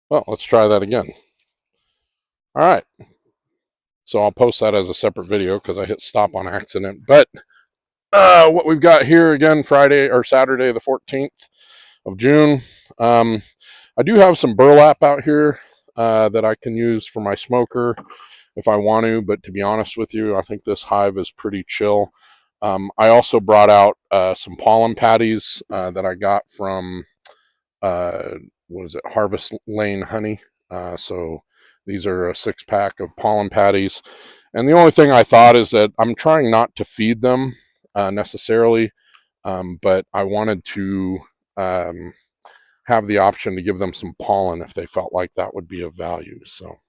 Well, let's try that again. All right. So I'll post that as a separate video because I hit stop on accident. But what we've got here again, Friday or Saturday, the 14th of June. Um, I do have some burlap out here that I can use for my smoker if I want to. But to be honest with you, I think this hive is pretty chill. I also brought out some pollen patties that I got from uh, what is it, Harvest Lane Honey. So these are a 6-pack of pollen patties. And the only thing I thought is that I'm trying not to feed them necessarily, but I wanted to have the option to give them some pollen if they felt like that would be of value. So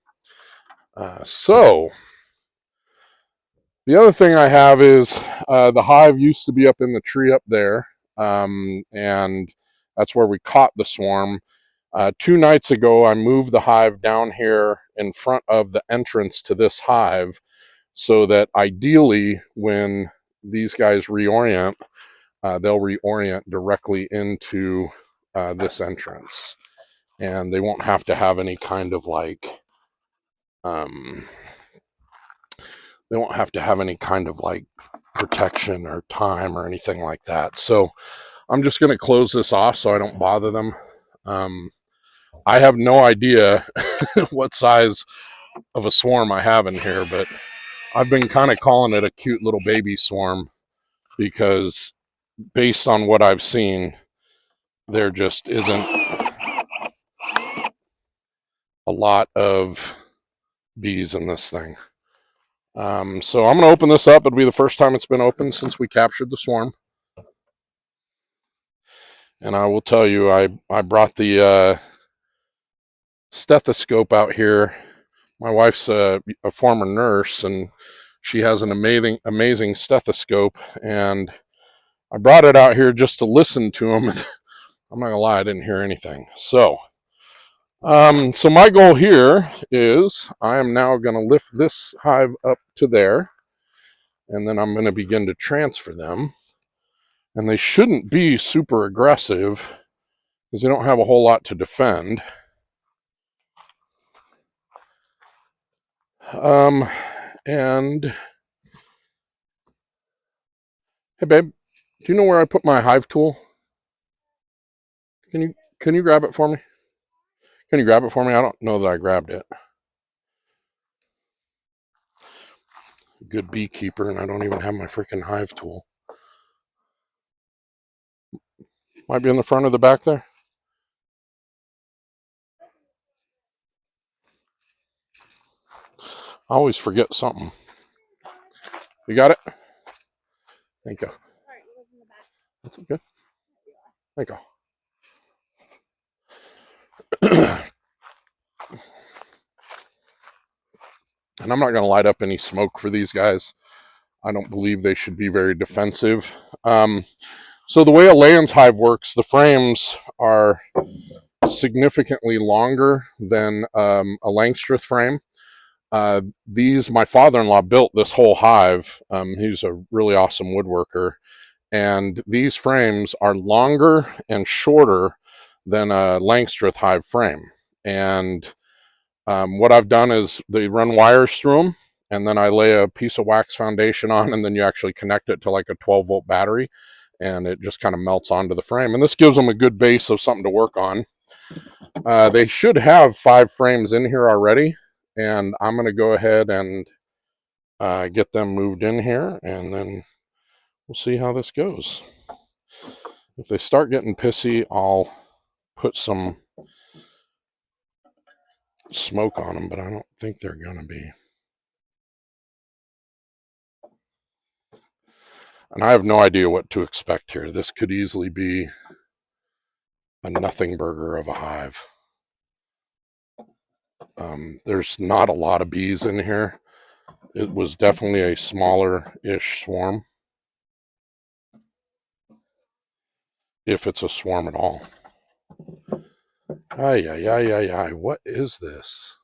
the other thing I have is the hive used to be up in the tree up there, and that's where we caught the swarm. 2 nights ago, I moved the hive down here in front of the entrance to this hive so that ideally, when these guys reorient, they'll reorient directly into this entrance. And they won't have to have any kind of um, they won't have to have any kind of like protection or time or anything like that. So I'm just going to close this off so I don't bother them. Um, I have no idea what size of a swarm I have in here, but I've been kind of calling it a cute little baby swarm because based on what I've seen, there just isn't a lot of bees in this thing. So I'm going to open this up. It'll be the first time it's been opened since we captured the swarm. And I will tell you, I brought the stethoscope out here. My wife's a former nurse, and she has an amazing stethoscope. And I brought it out here just to listen to them. I'm not gonna lie, I didn't hear anything. So my goal here is I am now going to lift this hive up to there, and then I'm going to begin to transfer them. And they shouldn't be super aggressive because they don't have a whole lot to defend. Um, and hey, babe, do you know where I put my hive tool? Can you grab it for me? Can you grab it for me? I don't know that I grabbed it. Good beekeeper, and I don't even have my freaking hive tool. Might be in the front or the back there. I always forget something. You got it? Thank you. That's good. Thank you. And I'm not going to light up any smoke for these guys. I don't believe they should be very defensive. So the way a Lands hive works, the frames are significantly longer than a Langstroth frame. My father-in-law built this whole hive. He's a really awesome woodworker. And these frames are longer and shorter than a Langstroth hive frame. And what I've done is they run wires through them, and then I lay a piece of wax foundation on, and then you actually connect it to like a 12-volt battery, and it just kind of melts onto the frame. And this gives them a good base of something to work on. They should have 5 frames in here already, and I'm going to go ahead and get them moved in here, and then we'll see how this goes. If they start getting pissy, I'll put some smoke on them, but I don't think they're going to be. And I have no idea what to expect here. This could easily be a nothing burger of a hive. There's not a lot of bees in here. It was definitely a smaller-ish swarm, if it's a swarm at all. Ay, ay, ay, ay, ay. What is this?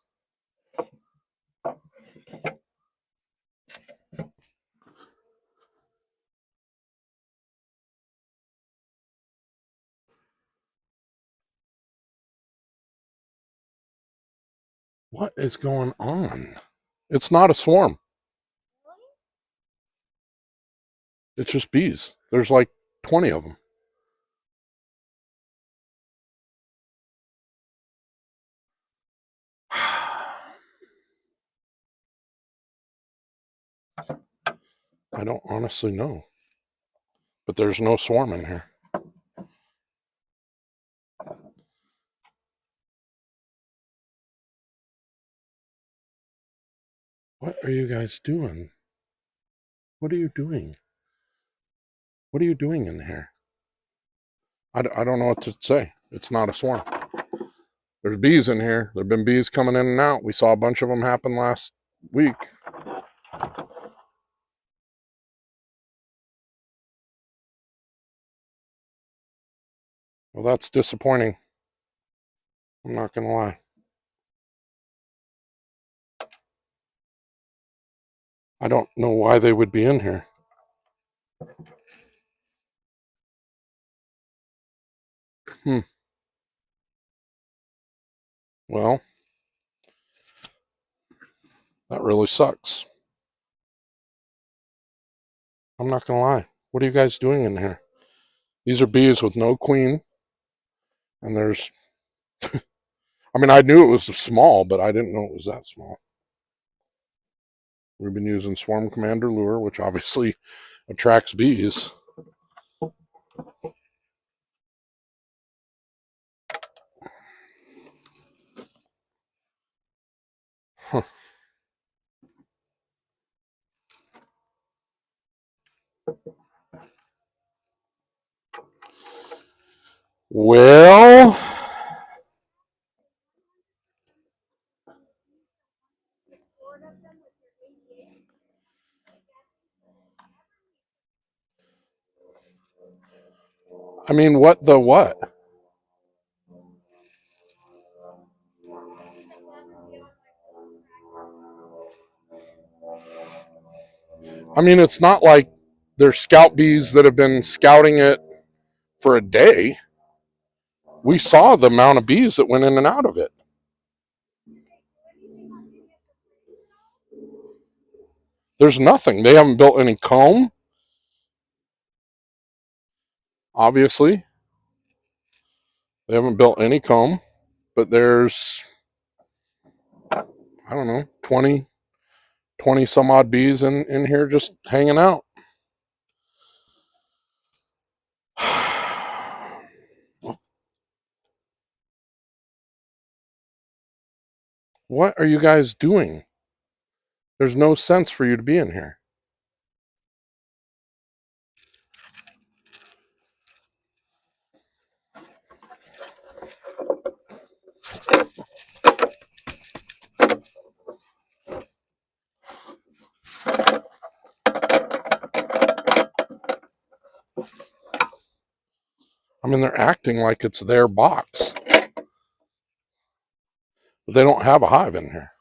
What is going on? It's not a swarm. It's just bees. There's like 20 of them. I don't honestly know. But there's no swarm in here. What are you guys doing? What are you doing? What are you doing in here? I don't know what to say. It's not a swarm. There's bees in here. There have been bees coming in and out. We saw a bunch of them happen last week. Well, that's disappointing. I'm not going to lie. I don't know why they would be in here. Well, that really sucks. I'm not going to lie. What are you guys doing in here? These are bees with no queen. And there's, I mean, I knew it was small, but I didn't know it was that small. We've been using Swarm Commander lure, which obviously attracts bees. Huh. Well, I mean, what the what? I mean, it's not like there's scout bees that have been scouting it for a day. We saw the amount of bees that went in and out of it. There's nothing. They haven't built any comb, obviously. They haven't built any comb, but there's, I don't know, 20 some odd bees in here just hanging out. What are you guys doing? There's no sense for you to be in here. I mean, they're acting like it's their box. But they don't have a hive in here.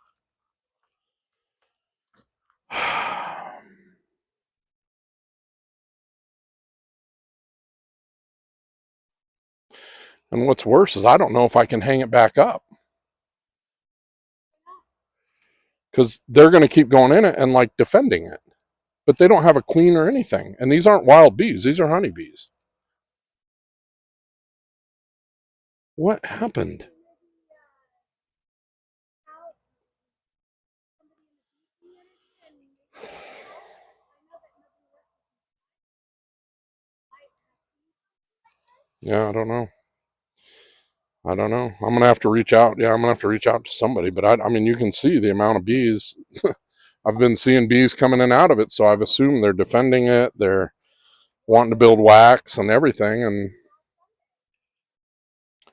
And what's worse is I don't know if I can hang it back up. Because they're going to keep going in it and like defending it. But they don't have a queen or anything. And these aren't wild bees, these are honeybees. What happened? Yeah, I don't know. I don't know. I'm gonna have to reach out. Yeah, I'm gonna have to reach out to somebody. But I mean, you can see the amount of bees. I've been seeing bees coming in and out of it, so I've assumed they're defending it. They're wanting to build wax and everything, and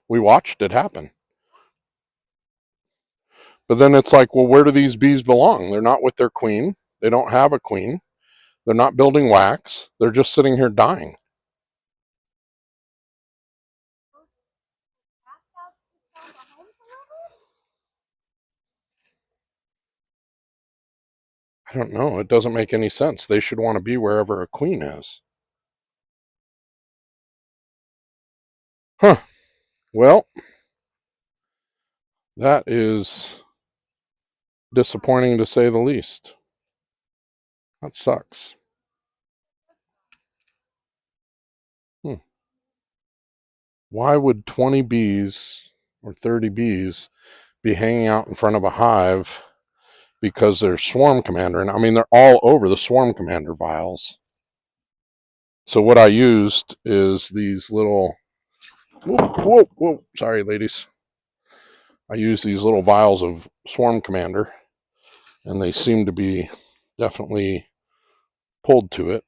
we watched it happen. But then it's like, well, where do these bees belong? They're not with their queen. They don't have a queen. They're not building wax. They're just sitting here dying. I don't know. It doesn't make any sense. They should want to be wherever a queen is. Huh. Well, that is disappointing to say the least. That sucks. Why would 20 bees or 30 bees be hanging out in front of a hive because they're swarm commander? And I mean, they're all over the swarm commander vials. So what I used is these little, whoa, sorry, ladies. I use these little vials of swarm commander, and they seem to be definitely pulled to it.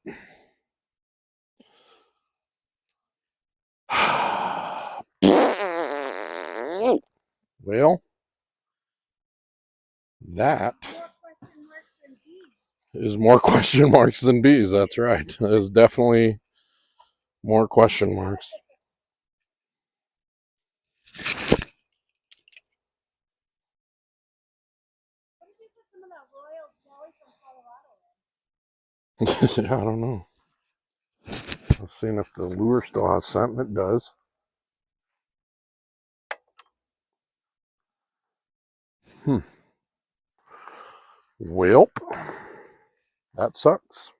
Well, that is more question marks than bees. That's right. There's definitely more question marks. Yeah, I don't know. I'm seeing if the lure still has scent. It does. Well, that sucks.